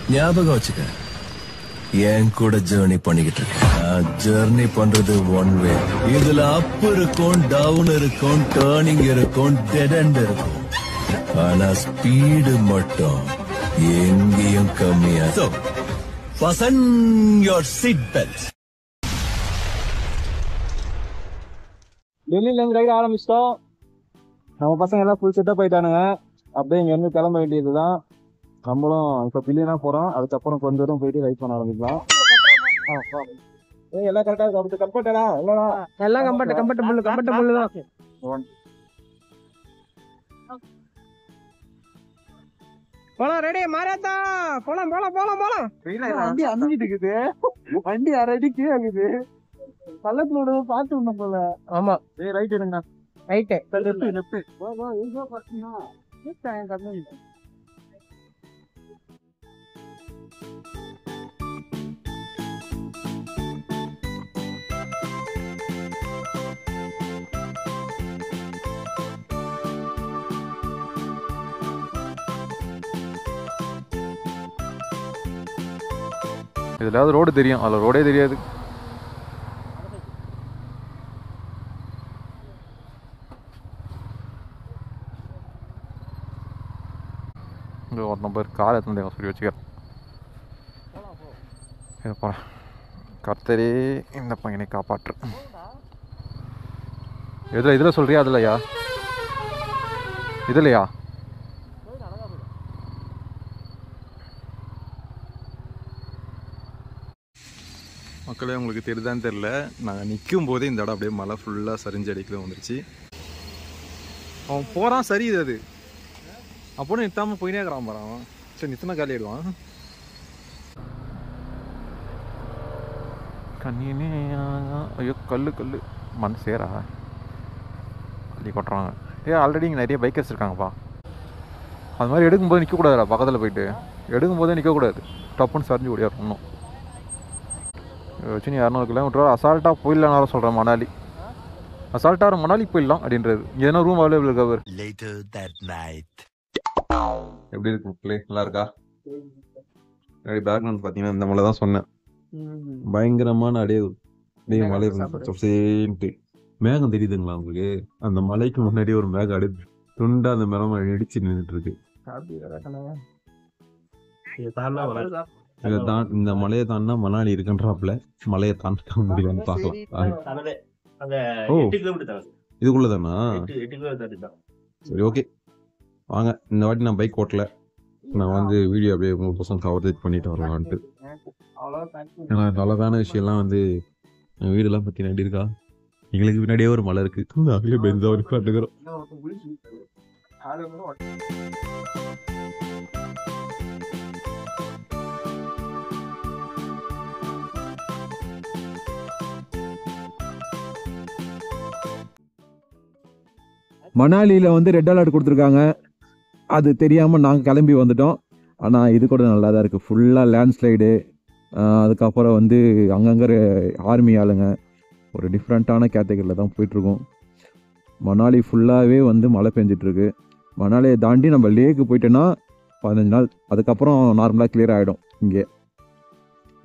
ஞாபகம் வச்சுக்க, என் கூட ஜேர்னி பண்ணிக்கிட்டு இருக்கேன். ஜேர்னி பண்றது ஒன் வே. இதுல அப் இருக்கும், டவுன் இருக்கும், டேர்னிங் இருக்கும், டெட் எண்ட் இருக்கும். ஆனா ஸ்பீடு மட்டும் எங்கேயும் கம்மியா. So, fasten your seat belts. டெல்லியில இருந்து ரைடு ஆரம்பிச்சிட்டோம். நம்ம பசங்க எல்லாம் ஃபுல் செட்டப் ஆயிட்டானுங்க. அப்படியே இங்க இருந்து கிளம்ப வேண்டியதுதான். நம்மளும் இப்ப பில்லியனா போறோம். அதுக்கப்புறம் கொஞ்ச தூரம் போயிட்டு ரைட் பண்ண ஆரம்பிக்கலாம். எல்லாம் கரெக்டா இருக்கு. கம்ஃபர்டா எல்லாம் கம்ஃபர்டபுள் தான். போலாம் ரெடி மாறாத்தா. போலாம் வண்டி அணிஞ்சிட்டு இருக்குது. வண்டி அரடிக்கு ஆகுது. பள்ளத்தோட பாத்து விடணும் போல. ஆமா ரைட் எடுங்க. ரைட்டு லெஃப்ட் எங்க பாத்தீங்கன்னா இதுல ரோடு தெரியும், அதுல ரோடே தெரியாது. ஒரு நம்பர் கார் எடுத்து சொல்லி வச்சுக்கிறேன். போகிறேன். கர்த்தரே இந்த பையனை காப்பாற்று. இதில் சொல்கிறியா? அதுலையா? இதுலையா? மக்களே, உங்களுக்கு தெரியுதான்னு தெரில, நாங்கள் நிற்கும் போதே இந்த இடம் அப்படியே மழை ஃபுல்லாக சரிஞ்சு அடிக்கல வந்துருச்சு. அவன் போகிறான், சரியுது அது. அப்போ நிறுத்தாமல் போயினே இருக்கிறான் பாரு அவன். சரி நிறுத்தினா காலி ஆயிடுவான். கண்ணினே ஐயோ, கல் மண் சேரா அள்ளி கொட்டுறாங்க. ஆல்ரெடி இங்கே நிறைய பைக்கர்ஸ் இருக்காங்கப்பா. அது மாதிரி எடுக்கும்போது நிற்கக்கூடாதுடா. பக்கத்தில் போயிட்டு எடுக்கும்போதே நிற்கக்கூடாது. டப்புன்னு சரிஞ்சு கூடிய இன்னும் வச்சு நீ 200 கிலோமீட்டர் அசால்ட்டாக போயிடலான்னு சொல்கிறேன். மணாலி அசால்ட்டாக மணாலி போயிடலாம் அப்படின்றது. ஏன்னா ரூம் அவைலபிள் கவர். எப்படி இருக்கு பிளே? நல்லா இருக்கா? பேக்ரவுண்ட் பார்த்தீங்கன்னா இந்த மலை தான் சொன்னேன். பயங்கரமான அப்படியே மலை சேர்ந்துட்டு மேகம் தெரியுதுங்களா உங்களுக்கு? அந்த மலைக்கு முன்னாடியே ஒரு மேகம் அடுத்து துண்டா அந்த மரம் இடிச்சு நின்றுட்டு இருக்கு. இந்த மலையை தாண்டா மணாலி இருக்குன்றாப்ல. மலையை தாண்ட முடியலன்னு பார்க்கலாம். ஓ, இதுக்குள்ளதானா? சரி, ஓகே வாங்க. இந்த வாட்டி நான் பைக் ஓட்டல. நான் வந்து வீடியோ அப்படியே 100% கவரேஜ் பண்ணிட்டு வரலான்ட்டு. அழகான விஷயம்லாம் வந்து வீடெல்லாம் பற்றி நடி இருக்கா. எங்களுக்கு பின்னாடியே ஒரு மலை இருக்கு. அப்படியே பெஞ்சா ஒரு காட்டுக்கிறோம். மணாலியில் வந்து ரெட் அலர்ட் கொடுத்துருக்காங்க. அது தெரியாமல் நாங்கள் கிளம்பி வந்துட்டோம். ஆனால் இது கூட நல்லா தான் இருக்குது. ஃபுல்லாக லேண்ட்ஸ்லைடு, அதுக்கப்புறம் வந்து அங்கங்கே ஆர்மி ஆளுங்க, ஒரு டிஃப்ரெண்ட்டான கேட்டகரியில் தான் போயிட்டுருக்கோம். மணாலி ஃபுல்லாகவே வந்து மழை பெஞ்சிட்ருக்கு. மணாலியை தாண்டி நம்ம லேக்கு போயிட்டோன்னா 15 நாள், அதுக்கப்புறம் நார்மலாக கிளியர் ஆகிடும். இங்கே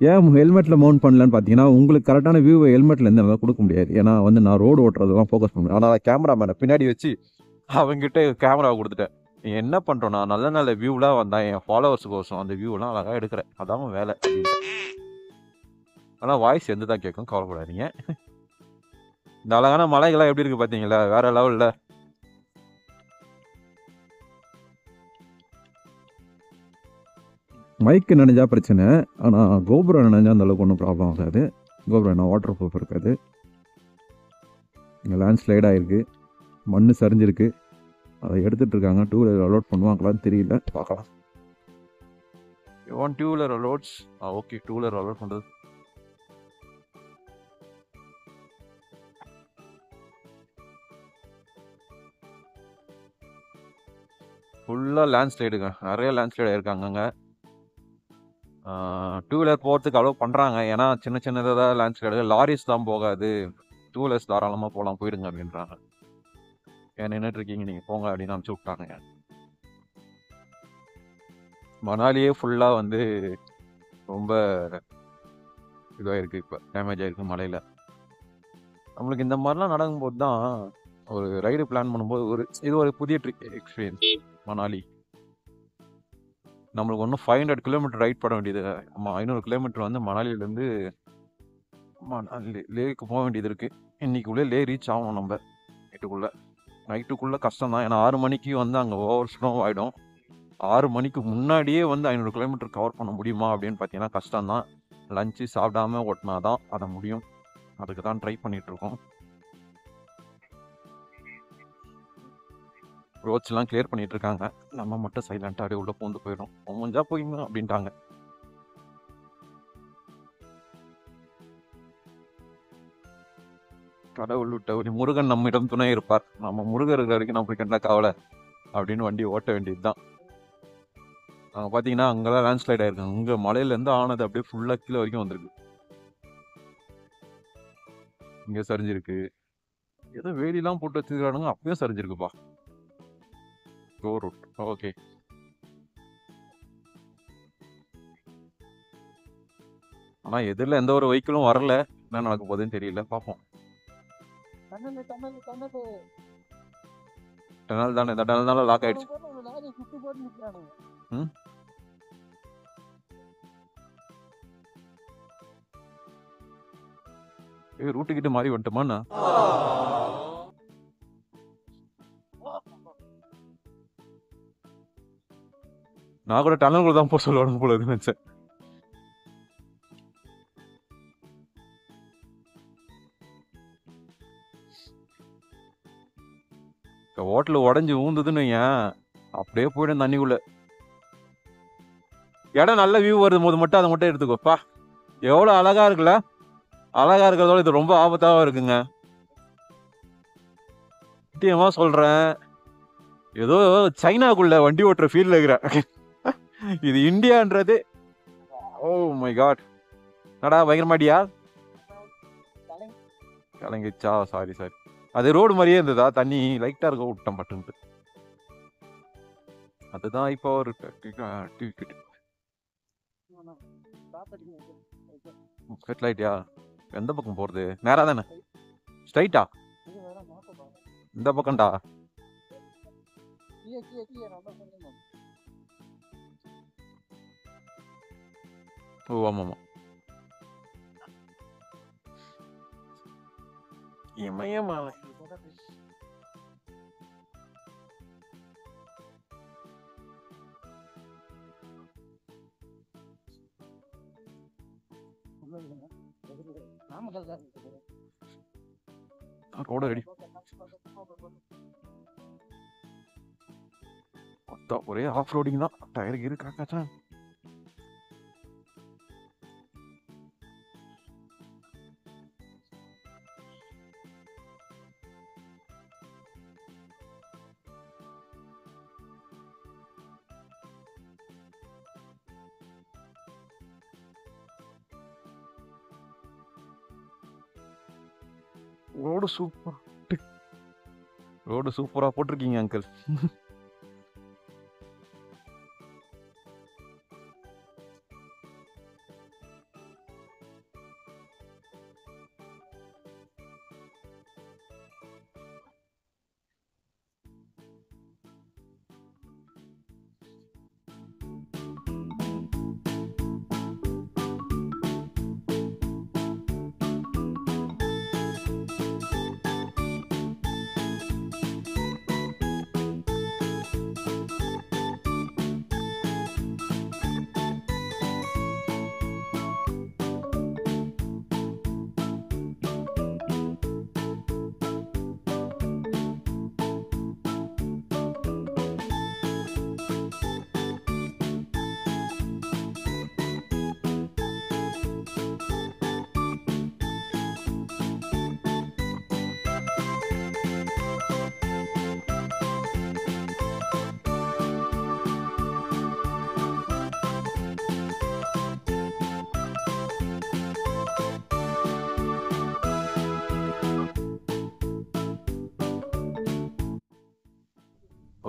ஏன் ஹெல்மெட்டில் மவுண்ட் பண்ணலன்னு பார்த்தீங்கன்னா, உங்களுக்கு கரெக்டான வியூவை ஹெல்மெட்டில் எந்த நல்லா கொடுக்க முடியாது. ஏன்னா வந்து நான் ரோடு ஓட்டுறதெல்லாம் ஃபோக்கஸ் பண்ண முடியும். ஆனால் கேமராமேனை பின்னாடி வச்சு அவங்ககிட்ட கேமரா கொடுத்துட்டேன். என்ன பண்ணுறோம், நான் நல்ல நல்ல வியூலாம் வந்தேன் என் ஃபாலோவர்ஸுக்கோசம் அந்த வியூலாம் அழகாக எடுக்கிறேன். அதான் வேலை. ஆனால் வாய்ஸ் எந்த தான் கேட்கும், கவலைப்படாதீங்க. இந்த அழகான மலைகள்லாம் எப்படி இருக்குது பார்த்தீங்களா? வேறு லெவலில். மைக்கு நினைஞ்சா பிரச்சனை, ஆனால் கோபுரம் நினைஞ்சா அந்தளவுக்கு ஒன்றும் ப்ராப்ளம் ஆகாது. கோபுரம் என்ன வாட்டர் ப்ரூஃப் இருக்காது. இங்கே லேண்ட் ஸ்லைட் ஆகிருக்கு, மண் சரிஞ்சிருக்கு. அதை எடுத்துகிட்டு இருக்காங்க. 2 வீலர் அலோட் பண்ணுவாங்களான்னு தெரியல, பார்க்கலாம். Two wheeler allots. Okay, 2 wheeler allot பண்ணுறது. ஃபுல்லாக லேண்ட் ஸ்லைடுங்க, நிறைய லேண்ட் ஸ்லைடு இருக்காங்க அங்கே. 2 வீலர் போகிறதுக்கு அலோவ் பண்ணுறாங்க. ஏன்னா சின்ன சின்னதாக லேண்ட் ஸ்லைடு, லாரிஸ் தான் போகாது. 2 வீலர்ஸ் தாராளமாக போகலாம், போயிடுங்க அப்படின்றாங்க. ஏன் நின்றுட்டு இருக்கீங்க, நீங்கள் போங்க அப்படின்னு அனுப்பிச்சி விட்டாங்க. மணாலியே ஃபுல்லாக வந்து ரொம்ப இதுவாக இருக்குது, இப்போ டேமேஜ் ஆகிருக்கு மழையில். நம்மளுக்கு இந்த மாதிரிலாம் நடக்கும்போது தான் ஒரு ரைடு பிளான் பண்ணும்போது இது ஒரு புதிய எக்ஸ்பீரியன்ஸ். மணாலி நம்மளுக்கு ஒன்றும் 500 கிலோமீட்டர் ரைட் பண்ண வேண்டியது, நம்ம 500 கிலோமீட்டர் வந்து மணாலியிலேருந்து லேக்கு போக வேண்டியது இருக்குது. இன்றைக்குள்ளே லே ரீச் ஆகணும் நம்ம நைட்டுக்குள்ளே கஷ்டம் தான். ஏன்னா 6 மணிக்கு வந்து அங்கே ஓவர் ஸ்னோ ஆகிடும். 6 மணிக்கு முன்னாடியே வந்து 500 கிலோமீட்டர் கவர் பண்ண முடியுமா அப்படின்னு பார்த்தீங்கன்னா கஷ்டம்தான். லஞ்சு சாப்பிடாம ஓட்டினா தான் அதை முடியும். அதுக்கு தான் ட்ரை பண்ணிகிட்ருக்கோம். ரோட்ஸ்லாம் கிளியர் பண்ணிட்டு இருக்காங்க. நம்ம மட்டும் சைலண்டாக அப்படியே உள்ளே பூந்து போயிடும். முடிஞ்சா போயிங்க அப்படின்ட்டாங்க. கடவுள் விட்ட முருகன் நம்மிடம் துணை இருப்பார். நம்ம முருகர் இருக்கிற வரைக்கும் நம்மளுக்கு என்ன கவலை அப்படின்னு வண்டி ஓட்ட வேண்டியது தான். அங்கே பார்த்தீங்கன்னா அங்கெல்லாம் லேண்ட்ஸ்லைட் ஆயிருக்காங்க. அங்கே மலையிலேருந்து ஆனது அப்படியே ஃபுல்லாக கீழே வரைக்கும் வந்திருக்கு. இங்கே சரிஞ்சிருக்கு. ஏதோ வேலிலாம் போட்டு வச்சுருக்கானுங்க, அப்பயும் சரிஞ்சிருக்குப்பா. Root okay. ஆனால் எதிரில் எந்த ஒரு வெஹிக்கிளும் வரல. என்ன நடக்க போகுதுன்னு தெரியல, பார்ப்போம். டனல் தானே, இந்த டனல்னால லாக் ஆயிடுச்சு. ரூட்டு கிட்ட மாறி வந்துட்டோமாண்ணா. நான் கூட டனல்குள்ள தான் போக சொல்லுவாங்க போல நினைச்சேன். ஹோட்டல் உடஞ்சி ஊந்துதுன்னு ஏன் அப்படியே போயிடும் தண்ணிக்குள்ள. இடம் நல்ல வியூ வருது போது மட்டும் அதை மட்டும் எடுத்துக்கோப்பா. எவ்வளோ அழகா இருக்குல்ல. அழகா இருக்கிறதோட இது ரொம்ப ஆபத்தாகவும் இருக்குங்க. சத்தியமா சொல்றேன், ஏதோ சைனாக்குள்ள வண்டி ஓட்டுற ஃபீல்ல இருக்கிறேன். இது இந்தியான்றது. ஓ மை காட், நடா பயங்கரமாடியா கலங்கிச்சா? சாரி. அது ரோடு மாதிரியே இருந்ததா? தண்ணி லைட்டா இருக்க விட்டேன் பட்டுன்ட்டு. அதுதான் இப்போ ஒரு செட்டில் ஆயிட்டியா? எந்த பக்கம் போறது? நேரா தானே? ஸ்ட்ரைட்டா? இந்த பக்கம்டா. ஓ ஆமாமா. இமயமலை ரோட ரெடி. ஒரே ஆஃப் ரோடிங் தான். டயருக்கு இருக்காச்சா? ரோடு சூப்பரா போட்டிருக்கீங்க அங்கிள்.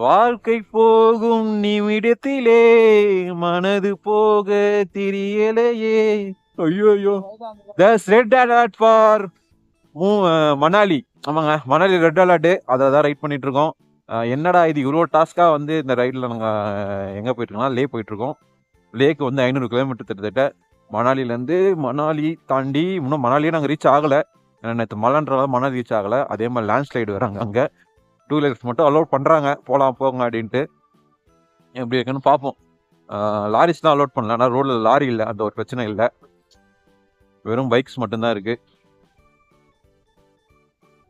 வாழ்க்கை போகும் நிமிடத்திலே மனது போக தெரியலையே. ஐயோ ரெட் அலர்ட் ஃபார் மணாலி. ஆமாங்க, மணாலி ரெட் அலர்ட். அதை தான் ரைட் பண்ணிட்டு இருக்கோம். என்னடா இது இவ்வளோ டாஸ்க்காக வந்து இந்த ரைடில் நாங்கள் எங்கே போயிட்டுருக்கோம்னா லே போயிட்டுருக்கோம். லேக்கு வந்து 500 கிலோமீட்டர் கிட்டத்தட்ட. மணாலிலேருந்து மணாலி தாண்டி இன்னும் மணாலியே நாங்கள் ரீச் ஆகலை. நேற்று மழைன்றதால மணாலி ரீச் ஆகலை. அதே மாதிரி லேண்ட்ஸ்லைடு வராங்க அங்கே. 2 வீலர்ஸ் மட்டும் அலோட் பண்ணுறாங்க, போகலாம் போங்க அப்படின்ட்டு. எப்படி இருக்குன்னு பார்ப்போம். லாரிஸ் தான் அலோட் பண்ணல, ஆனால் ரோடில் லாரி இல்லை, அந்த ஒரு பிரச்சனை இல்லை. வெறும் பைக்ஸ் மட்டும்தான் இருக்கு.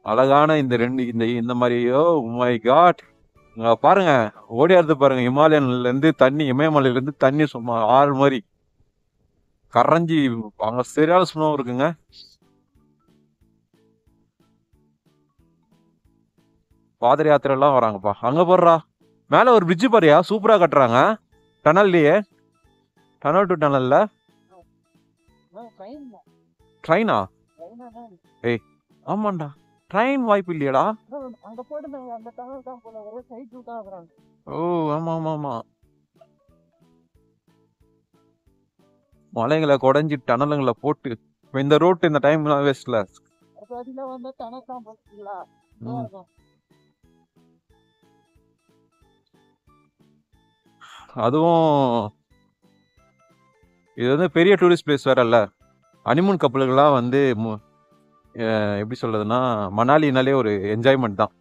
அழகான இந்த மாதிரியோ மை காட் பாருங்க, ஓடியாருது பாருங்க. இமாலயன்லேருந்து தண்ணி, இமயமலையிலேருந்து தண்ணி சும்மா ஆறு மாதிரி கரைஞ்சி அங்கே சரியான ஸ்னோ இருக்குங்க. பாதர யாத்திரை எல்லாம் வராங்கப்பா. அங்க போடுறா மேல ஒரு பிரிட்ஜ் பாரியா, சூப்பரா கட்டுறாங்க. டனல்லையே, டனல் டு டனல்ல. ட்ரெயினா? ஏய் ஆமாண்டா, ட்ரெயின் வாய்ப்பு இல்லையடா. ஓ ஆமா ஆமா ஆமா, மலைங்களை குடைஞ்சி டனலுங்களை போட்டு இந்த ரோட்டு இந்த டைம் வேஸ்ட்ல. அதுவும் இது வந்து பெரிய டூரிஸ்ட் பிளேஸ் வேற இல்ல. ஹனிமூன் கப்பலுக்கெல்லாம் வந்து எப்படி சொல்றதுன்னா மணாலினாலே ஒரு என்ஜாய்மெண்ட் தான்.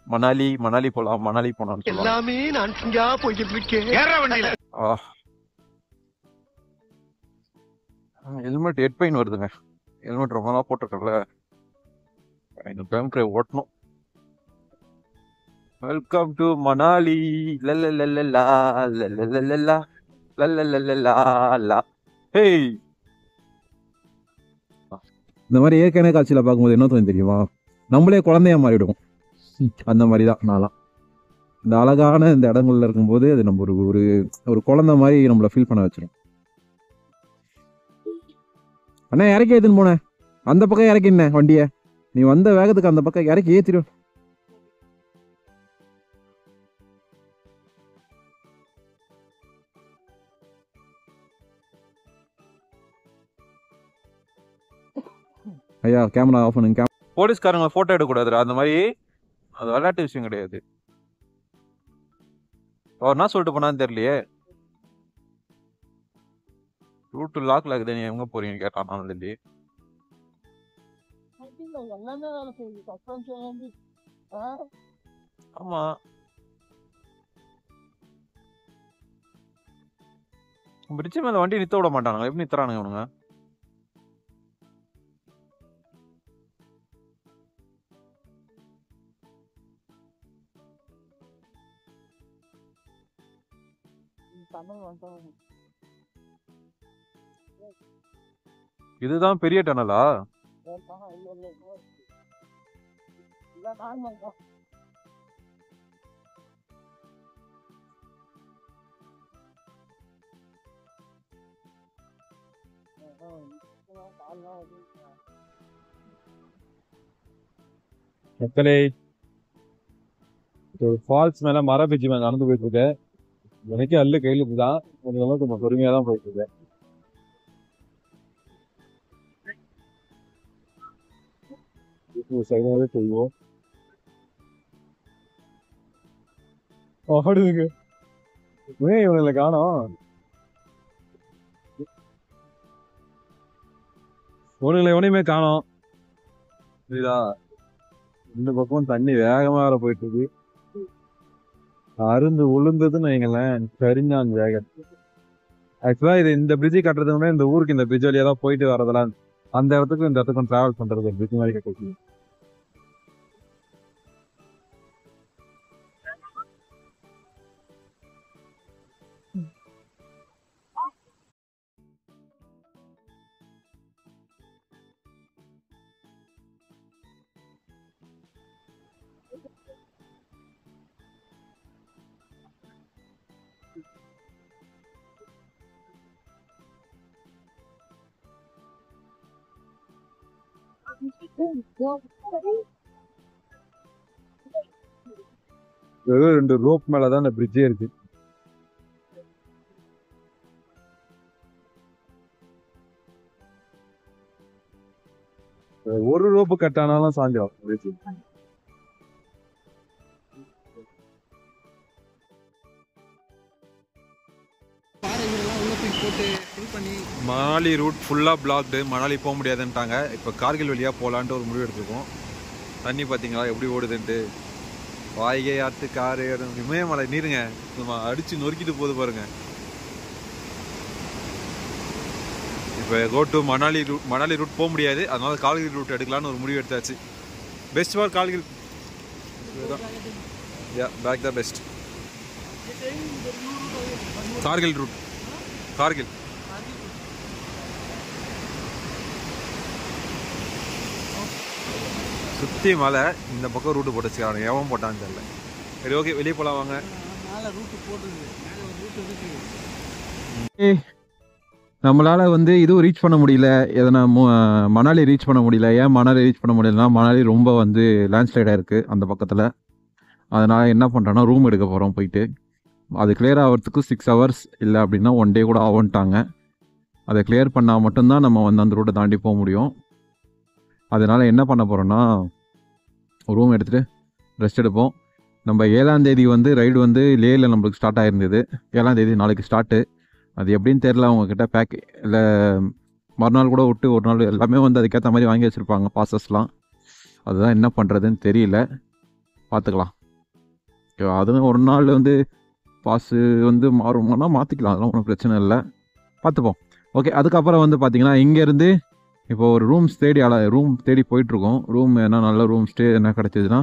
மணாலி போலாம், மணாலி போலாம். எல்லாமே நான் இங்க போயிட்டு இருக்கேன். ஹெல்மெட் ஹெட் பெயின் வருதுங்க. ஹெல்மெட் ரொம்ப நாள் போட்டிருக்கல, ஓட்டணும். Welcome to Manali. ஹேய், இந்த மாதிரி ஏற்கனவே காட்சியில் பார்க்கும்போது என்ன தோணும் தெரியுமா, நம்மளே குழந்தையா மாறிடுவோம். அந்த மாதிரி தான் நான்லாம். இந்த அழகான இந்த இடங்கள்ல இருக்கும்போது அது நம்ம ஒரு ஒரு குழந்தை மாதிரி நம்மளை ஃபீல் பண்ண வச்சிடும். அண்ணா இறக்கி ஏற்றுன்னு போனேன், அந்த பக்கம் இறக்கினே வண்டியை, நீ வந்த வேகத்துக்கு அந்த பக்கம் இறக்கி ஏற்றிடும். ஐயா கேமரா ஆஃப் பண்ணுங்க. போலீஸ்காரங்க போட்டோ எடுக்கக்கூடாது அந்த மாதிரி, அது விளையாட்டு விஷயம் கிடையாது. அவர் என்ன சொல்லிட்டு போனான்னு தெரியலையே. ரூட் லாக்ல இருக்குது, நீ எங்க போறீங்கன்னு கேட்டான். நான் இல்லையே. ஆமா, பிரிட்ஜ் மேல வண்டி நிறுத்த விட மாட்டானுங்க. எப்படி நிறுத்துறானுங்க இவனுங்க? இதுதான் பெரிய டனலா? மக்களே, ஃபால்ஸ் மேல மர பிரிட்ஜ் மேல நடந்து போயிட்டு இருக்கேன். எனக்கே அல்லு கையில இருக்குதான், கொஞ்சம் பொறுமையா தான் போயிட்டு இருக்கேன். சைடாவே செய்வோம். ஆடுதுங்க இவங்களை காணோம். ஒருங்களை எவனையுமே காணோம். புரியுதா? இந்த பக்கம் தண்ணி வேகமா வர போயிட்டு இருக்கு. அருந்து உளுந்ததுன்னு வைங்களேன், சரிஞ்சான் வேகம். ஆக்சுவலா இது இந்த பிரிட்ஜ் கட்டுறதுக்கு இந்த ஊருக்கு இந்த பிரிட்ஜ் வழியா தான் போயிட்டு வரதெல்லாம், அந்த இடத்துக்கும் இந்த இடத்துக்கும் டிராவல் பண்றது பிரிட்ஜ் மாதிரி கட்டி. வெறும் 2 ரோப் மேலதான் அந்த பிரிட்ஜே இருக்கு. ஒரு ரோப்பு கட் ஆனாலும் சாஞ்சோம். மணாலி ரூட் ஃபுல்லாக பிளாக்டு, மணாலி போக முடியாதுன்ட்டாங்க. இப்போ கார்கில் வழியாக போகலான்ட்டு ஒரு முடிவு எடுத்துருக்கோம். தண்ணி பார்த்தீங்களா எப்படி ஓடுதுன்ட்டு, வாய்கை ஆற்று காரு இமயமலை நீருங்க சும்மா அடித்து நொறுக்கிட்டு போகுது பாருங்க. இப்போ கோ டு மணாலி ரூட் போக முடியாது, அதனால கார்கில் ரூட் எடுக்கலான்னு ஒரு முடிவு எடுத்தாச்சு. Best for Kargil, back the best. Kargil route, Kargil சுற்றி மலை, இந்த பக்கம் ரூட்டு போட்டு வச்சுக்கிறாங்க, எவன் போட்டான்னு தெரியல. சரி ஓகே, வெளியே போகலாம் வாங்க. நம்மளால் வந்து இதுவும் ரீச் பண்ண முடியல, எதனா மணாலி ரீச் பண்ண முடியல. ஏன் மணாலி ரீச் பண்ண முடியலன்னா, மணாலி ரொம்ப வந்து லேண்ட்ஸ்லைடாக இருக்குது அந்த பக்கத்தில். அதனால் என்ன பண்ணுறோன்னா ரூம் எடுக்க போகிறோம் போயிட்டு. அது கிளியர் ஆகிறதுக்கு 6 hours இல்லை அப்படின்னா 1 day கூட ஆகும்ட்டாங்க. அதை கிளியர் பண்ணால் மட்டும்தான் நம்ம வந்து அந்த ரூட்டை தாண்டி போக முடியும். அதனால் என்ன பண்ண போகிறோன்னா ரூம் எடுத்துகிட்டு ரெஸ்ட் எடுப்போம். நம்ம 7ஆம் தேதி வந்து ரைடு வந்து லேயில் நம்மளுக்கு ஸ்டார்ட் ஆகிருந்தது. 7ஆம் தேதி நாளைக்கு ஸ்டார்ட்டு. அது எப்படின்னு தெரில, அவங்கக்கிட்ட பேக் இல்லை மறுநாள் கூட விட்டு ஒரு நாள் எல்லாமே வந்து அதுக்கேற்ற மாதிரி வாங்கி வச்சுருப்பாங்க பாசஸ்லாம். அதுதான் என்ன பண்ணுறதுன்னு தெரியல, பார்த்துக்கலாம். அதுவும் ஒரு நாள் வந்து பாஸு வந்து மாறுமானா மாற்றிக்கலாம், அதெல்லாம் ஒன்றும் பிரச்சனை இல்லை, பார்த்துப்போம். ஓகே, அதுக்கப்புறம் வந்து பார்த்திங்கன்னா இங்கேருந்து இப்போ ஒரு ரூம் தேடி போயிட்டுருக்கோம். ரூம் என்ன நல்ல ரூம் ஸ்டே என்ன கிடச்சிதுன்னா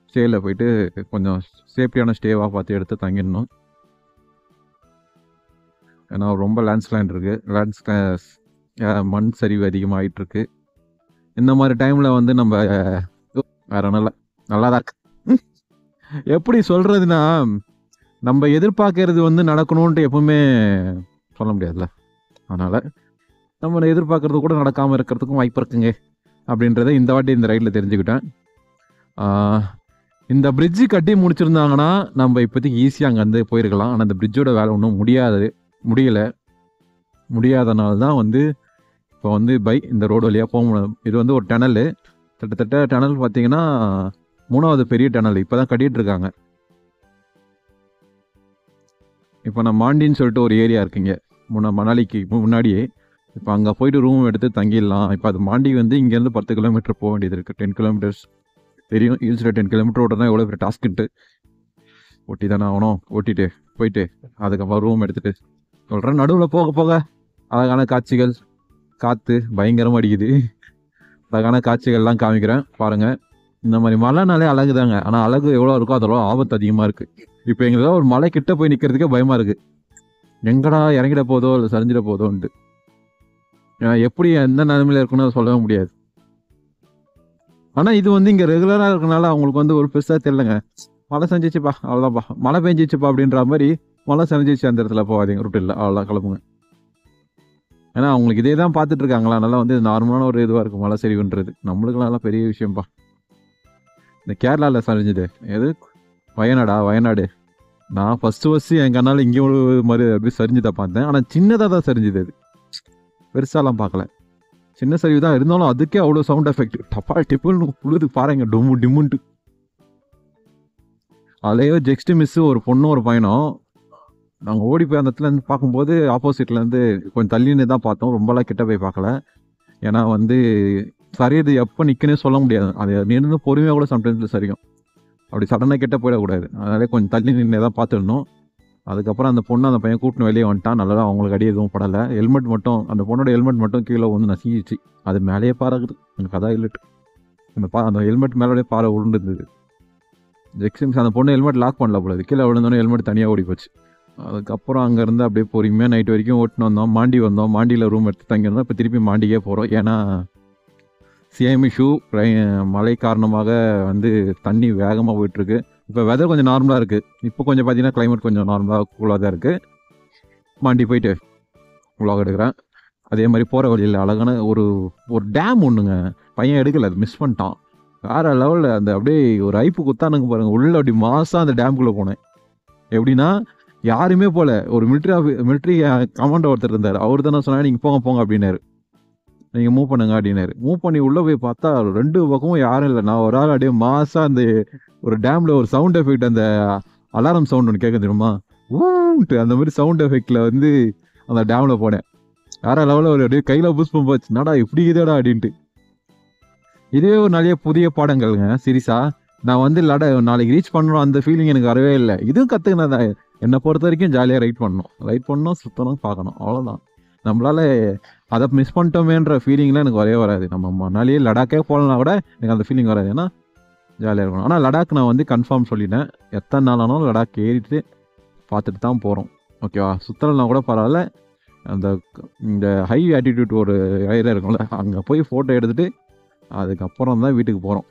ஸ்டேயில் போயிட்டு கொஞ்சம் சேஃப்டியான ஸ்டேவாக பார்த்து எடுத்து தங்கிடணும். ஏன்னா ரொம்ப லேண்ட்ஸ்லைட் இருக்குது, மண் சரிவு அதிகமாகிட்டுருக்கு. இந்த மாதிரி டைமில் வந்து நம்ம வேறு நல்லா தான் இருக்கு. எப்படி சொல்கிறதுனா, நம்ம எதிர்பார்க்கறது வந்து நடக்கணுன்ட்டு எப்பவுமே சொல்ல முடியாதுல்ல. அதனால் நம்ம எதிர்பார்க்கறது கூட நடக்காமல் இருக்கிறதுக்கும் வாய்ப்பு இருக்குங்க அப்படின்றத இந்த வாட்டி இந்த ரைடில் தெரிஞ்சுக்கிட்டேன். இந்த பிரிட்ஜு கட்டி முடிச்சிருந்தாங்கன்னா நம்ம இப்போதைக்கு ஈஸியாக அங்கேருந்து போயிருக்கலாம். ஆனால் அந்த பிரிட்ஜோட வேலை ஒன்றும் முடியாதனால தான் வந்து இப்போ வந்து இந்த ரோடு வழியாக போக முடியும். இது வந்து ஒரு டனல், கிட்டத்தட்ட டனல் பார்த்தீங்கன்னா 3வது பெரிய டனல் இப்போ தான் கட்டிகிட்டு இருக்காங்க. இப்போ நான் மாண்டின்னு சொல்லிட்டு ஒரு ஏரியா இருக்குங்க மணாலிக்கு முன்னாடியே. இப்போ அங்கே போயிட்டு ரூம் எடுத்து தங்கிடலாம். இப்போ அது மாண்டி வந்து இங்கேருந்து 10 kilometer போக வேண்டியது இருக்குது. 10 kilometers தெரியும். ஹில்ஸில் 10 kilometer ஓட்டுனா எவ்வளோ பெரிய டாஸ்க்குன்ட்டு. ஓட்டி தானே ஆகணும். ஓட்டிட்டு போயிட்டு அதுக்கப்புறம் ரூம் எடுத்துகிட்டு சொல்கிறேன். நடுவில் போக போக அழகான காட்சிகள், காற்று பயங்கரமாக அடிக்குது, அழகான காட்சிகள்லாம் காமிக்கிறேன் பாருங்கள். இந்த மாதிரி மலைனாலே அழகு தாங்க, ஆனால் அழகு எவ்வளோ இருக்கோ அதெல்லாம் ஆபத்து அதிகமாக இருக்குது. இப்போ எங்களுக்கு ஒரு மலை கிட்ட போய் நிற்கிறதுக்கே பயமாக இருக்குது. எங்கடா இறங்கிட போதோ இல்லை சரிஞ்சிட போதோன்ட்டு. எப்படி எந்த நிலைமையில இருக்குன்னு சொல்லவே முடியாது. ஆனால் இது வந்து இங்கே ரெகுலராக இருக்கனால அவங்களுக்கு வந்து ஒரு பெருசாக தெரியலங்க. மழை செஞ்சிச்சுப்பா அவ்வளோதான்ப்பா, மழை பெஞ்சிச்சுப்பா அப்படின்ற மாதிரி மழை செஞ்சிச்சு அந்த இடத்துல போகாதீங்க, ரூட் இல்லை அவ்வளோதான் கிளம்புங்க. ஏன்னா அவங்களுக்கு இதே தான் பார்த்துட்டு இருக்காங்களா, அதனால வந்து நார்மலான ஒரு இதுவாக இருக்கும் மழை சரிவுன்றது. நம்மளுக்குலாம் பெரிய விஷயம்ப்பா. இந்த கேரளாவில் சரிஞ்சுது எது வயநாடு. நான் ஃபஸ்ட்டு என் கண்ணால் இங்கே ஒரு மாதிரி அப்படி சரிஞ்சுதான் பார்த்தேன். ஆனால் சின்னதாக தான் சரிஞ்சுது, அது பெருசாலாம் பார்க்கல. சின்ன சரிவு தான் இருந்தாலும் அதுக்கே அவ்வளோ சவுண்ட் எஃபெக்ட், டப்பா டிப்புன்னு உழுது பாருங்க, டொம்மு டிம்முன்ட்டு. அதுலேயோ ஜெக்ஸ்ட் மிஸ்ஸு ஒரு பொண்ணு ஒரு பையனும். நாங்கள் ஓடி போய் அந்த இடத்துலேருந்து பார்க்கும்போது ஆப்போசிட்லேருந்து கொஞ்சம் தள்ளின்னு தான் பார்த்தோம், ரொம்பலாம் கிட்ட போய் பார்க்கல. ஏன்னா வந்து சரியது எப்போ நிற்கனே சொல்ல முடியாது, அது நின்று பொறுமையாக கூட சம்டைம்ஸில் சரியும். அப்படி சடனாக கிட்ட போயிடக்கூடாது, அதனாலே கொஞ்சம் தள்ளி நின்று தான் பார்த்துடணும். அதுக்கப்புறம் அந்த பொண்ணு அந்த பையன் கூட்டின்னு வெளியே வந்துட்டான். நல்லா அவங்களுக்கு அடி எதுவும் படலை. ஹெல்மெட் மட்டும், அந்த பொண்ணோட ஹெல்மெட் மட்டும் கீழே வந்து நசிங்கிச்சு. அது மேலேயே பாருக்குது, எனக்கு அதான் இல்லட்டு அந்த ஹெல்மெட் மேலே பாறை விழுந்துருந்தது. ஜெக்ஸிம்ஸ் அந்த பொண்ணு ஹெல்மெட் லாக் பண்ணல போல, கீழே விழுந்தோன்னே ஹெல்மெட் தனியாக ஓடி போச்சு. அதுக்கப்புறம் அங்கேருந்து அப்படியே பொறுமையாக நைட் வரைக்கும் ஓட்டின்னு வந்தோம். வந்தோம், மாண்டியில் ரூம் எடுத்து தங்கியிருந்தோம். இப்போ திருப்பி மாண்டிக்கே போகிறோம். ஏன்னா சிஎம்இ ஷூ மழை காரணமாக வந்து தண்ணி வேகமாக போயிட்டுருக்கு. இப்போ வெதர் கொஞ்சம் நார்மலாக இருக்குது. இப்போ கொஞ்சம் பார்த்தீங்கன்னா கிளைமேட் கொஞ்சம் நார்மலாக கூலாக தான் இருக்குது. மாண்டி போயிட்டு vlog எடுக்கிறேன். அதே மாதிரி போகிற வழியில் அழகான ஒரு டேம் ஒன்றுங்க, பையன் எடுக்கலை, அது மிஸ் பண்ணிட்டான். வேற லெவலில் அந்த அப்படியே ஒரு ஐப்பு குத்தானுங்க பாருங்க, உள்ள அப்படி மாசா அந்த டேம்குள்ளே போனேன். எப்படின்னா யாருமே போல, ஒரு மிலிட்ரி கமாண்டர் ஒருத்தர் இருந்தார். அவர் தானே சொன்னார் நீங்கள் போங்க போங்க அப்படின்னாரு, நீங்கள் மூவ் பண்ணுங்க அப்படின்னாரு. மூவ் பண்ணி உள்ளே போய் பார்த்தா 2 பக்கமும் யாரும் இல்லை. நான் ஒரு ஆள் அப்படியே மாசா அந்த ஒரு டேமில் ஒரு சவுண்ட் எஃபெக்ட், அந்த அலாரம் சவுண்ட் ஒன்று கேட்க தெரியுமா, ஊன்ட்டு அந்த மாதிரி சவுண்ட் எஃபெக்டில் வந்து அந்த டேமில் போனேன். வேற லெவலில் ஒரு அப்படியே கையில் புஷ்பம் போச்சு, நடா இப்படி இதேடா அப்படின்ட்டு. இதுவே ஒரு நிறைய புதிய பாடங்கள்ங்க. சீரியஸா நான் வந்து நாளைக்கு ரீச் பண்ணணும் அந்த ஃபீலிங் எனக்கு வரவே இல்லை. இதுவும் கற்றுக்கினதா. என்னை பொறுத்த வரைக்கும் ஜாலியாக ரைட் பண்ணணும், சுற்றணும், பார்க்கணும், அவ்வளோதான். நம்மளால அதை மிஸ் பண்ணிட்டோமேன்ற ஃபீலிங்லாம் எனக்கு வரவே வராது. நம்ம மணாலியே லடாக்கே போகலனா கூட எனக்கு அந்த ஃபீலிங் வராது. ஏன்னா ஜாலியாக இருக்கணும். ஆனால் லடாக் நான் வந்து கன்ஃபார்ம் சொல்லிட்டேன், எத்தனை நாள் ஆனாலும் லடாக் ஏறிட்டு பார்த்துட்டு தான் போகிறோம். ஓகேவா, சுற்றலைனா கூட பரவாயில்ல. இந்த ஹை ஆட்டிடியூட் ஒரு ஏரியா இருக்கும்ல, அங்கே போய் ஃபோட்டோ எடுத்துகிட்டு அதுக்கப்புறம் தான் வீட்டுக்கு போகிறோம்.